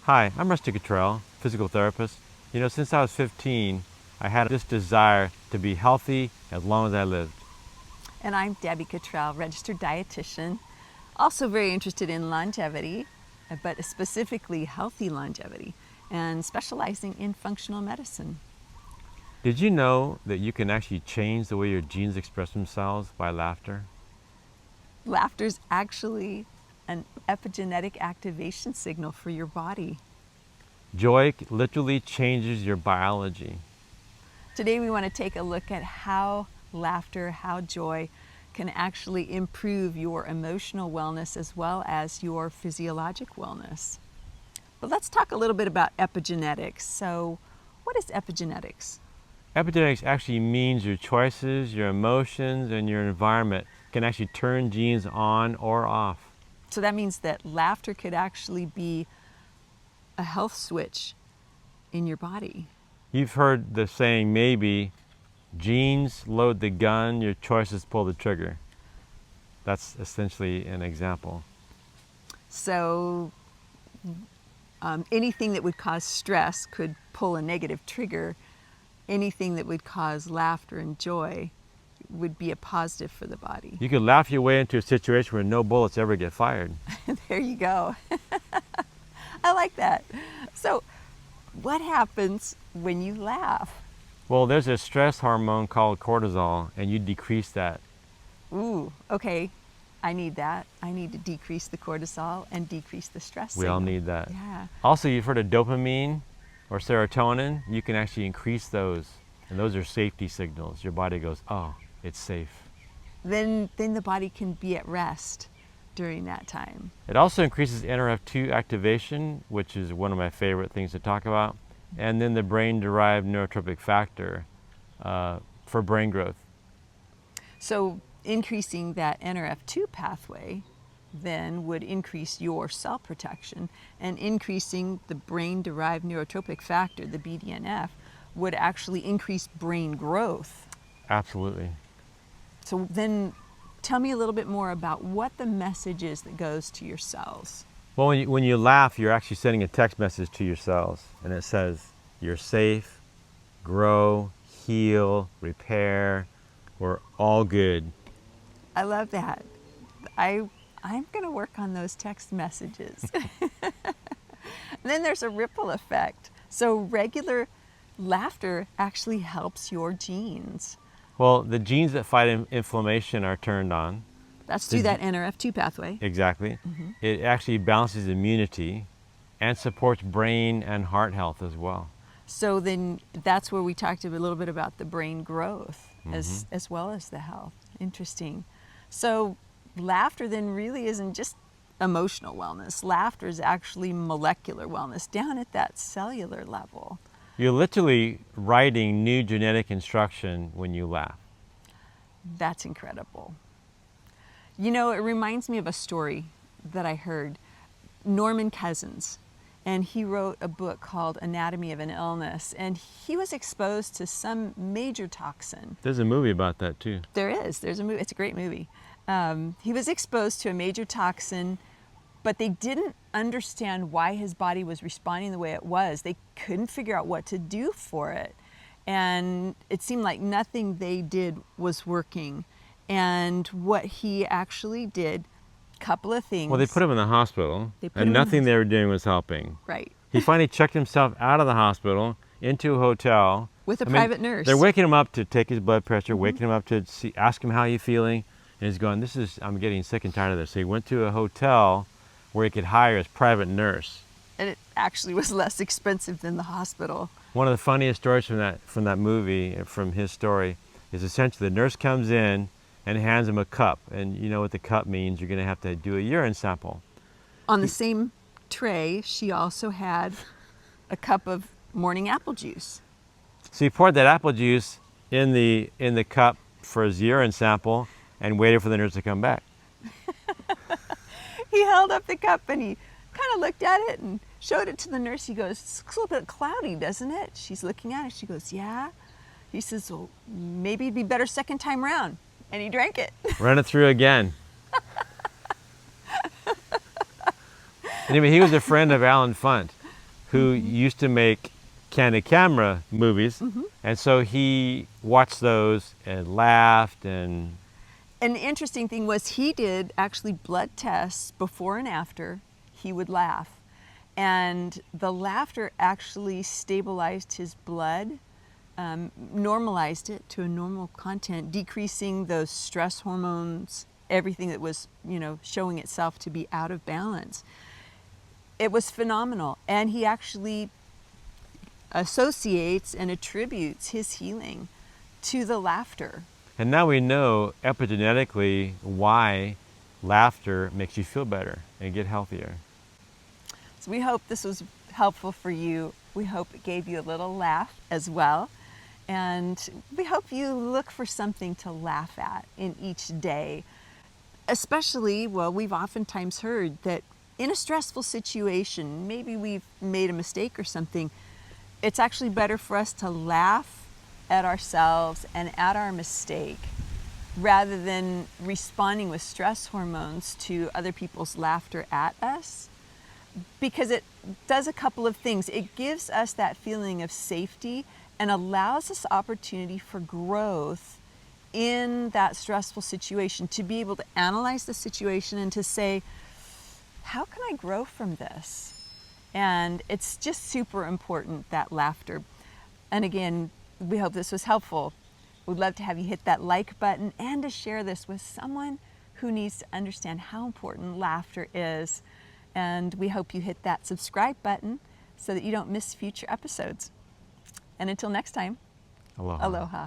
Hi, I'm Mr. Cottrell, physical therapist. Since I was 15, I had this desire to be healthy as long as I lived. And I'm Debbie Cottrell, registered dietitian, also very interested in longevity, but specifically healthy longevity, and specializing in functional medicine. Did you know that you can actually change the way your genes express themselves by laughter? Laughter's actually an epigenetic activation signal for your body. Joy literally changes your biology. Today we want to take a look at how laughter, how joy can actually improve your emotional wellness as well as your physiologic wellness. But let's talk a little bit about epigenetics. So, what is epigenetics? Epigenetics actually means your choices, your emotions, and your environment can actually turn genes on or off. So that means that laughter could actually be a health switch in your body. You've heard the saying, maybe, genes load the gun, your choices pull the trigger. That's essentially an example. So anything that would cause stress could pull a negative trigger. Anything that would cause laughter and joy would be a positive for the body. You could laugh your way into a situation where no bullets ever get fired. There you go. I like that. So what happens when you laugh? Well, there's a stress hormone called cortisol, and you decrease that. Ooh, okay. I need that. I need to decrease the cortisol and decrease the stress We all signal. need that. Yeah. Also, you've heard of dopamine or serotonin. You can actually increase those, and those are safety signals. Your body goes, oh, it's safe. Then the body can be at rest during that time. It also increases NRF2 activation, which is one of my favorite things to talk about, and then the brain-derived neurotropic factor for brain growth. So increasing that NRF2 pathway then would increase your cell protection, and increasing the brain-derived neurotropic factor, the BDNF, would actually increase brain growth. Absolutely. So then tell me a little bit more about what the message is that goes to your cells. Well, when you laugh, you're actually sending a text message to your cells, and it says, you're safe, grow, heal, repair, we're all good. I love that. I'm going to work on those text messages. And then there's a ripple effect. So regular laughter actually helps your genes. Well, the genes that fight inflammation are turned on. That's through that NRF2 pathway. Exactly. It actually balances immunity and supports brain and heart health as well. So then that's where we talked a little bit about the brain growth as well as the health. Interesting. So laughter then really isn't just emotional wellness. Laughter is actually molecular wellness down at that cellular level. You're literally writing new genetic instruction when you laugh. That's incredible. You know, it reminds me of a story that I heard. Norman Cousins, and he wrote a book called Anatomy of an Illness, and he was exposed to some major toxin. There's a movie about that too. There's a movie, it's a great movie. He was exposed to a major toxin, but they didn't understand why his body was responding the way it was. They couldn't figure out what to do for it. And it seemed like nothing they did was working. And what he actually did, a couple of things. Well, they put him in the hospital, and nothing they were doing was helping. Right. He finally checked himself out of the hospital into a hotel. With a private nurse. They're waking him up to take his blood pressure, waking him up to ask him how he's feeling. And he's going, I'm getting sick and tired of this. So he went to a hotel where he could hire his private nurse. And it actually was less expensive than the hospital. One of the funniest stories from that movie, from his story, is essentially the nurse comes in and hands him a cup. And you know what the cup means. You're going to have to do a urine sample. On the same tray, she also had a cup of morning apple juice. So he poured that apple juice in the cup for his urine sample and waited for the nurse to come back. He held up the cup and he kind of looked at it and showed it to the nurse. He goes, "It looks a little bit cloudy, doesn't it?" She's looking at it. She goes, "Yeah." He says, "Well, maybe it'd be better second time round." And he drank it. Run it through again. Anyway, he was a friend of Alan Funt. who used to make candid camera movies. And so he watched those and laughed. And An interesting thing was he did actually blood tests before and after he would laugh. And the laughter actually stabilized his blood, normalized it to a normal content, decreasing those stress hormones, everything that was, showing itself to be out of balance. It was phenomenal. And he actually associates and attributes his healing to the laughter. And now we know epigenetically why laughter makes you feel better and get healthier. So we hope this was helpful for you. We hope it gave you a little laugh as well. And we hope you look for something to laugh at in each day. Especially, we've oftentimes heard that in a stressful situation, maybe we've made a mistake or something, it's actually better for us to laugh at ourselves and at our mistake rather than responding with stress hormones to other people's laughter at us, because it does a couple of things. It gives us that feeling of safety and allows us opportunity for growth in that stressful situation, to be able to analyze the situation and to say, how can I grow from this? And it's just super important, that laughter. And again, we hope this was helpful. We'd love to have you hit that like button and to share this with someone who needs to understand how important laughter is. And we hope you hit that subscribe button so that you don't miss future episodes. And until next time, Aloha. aloha.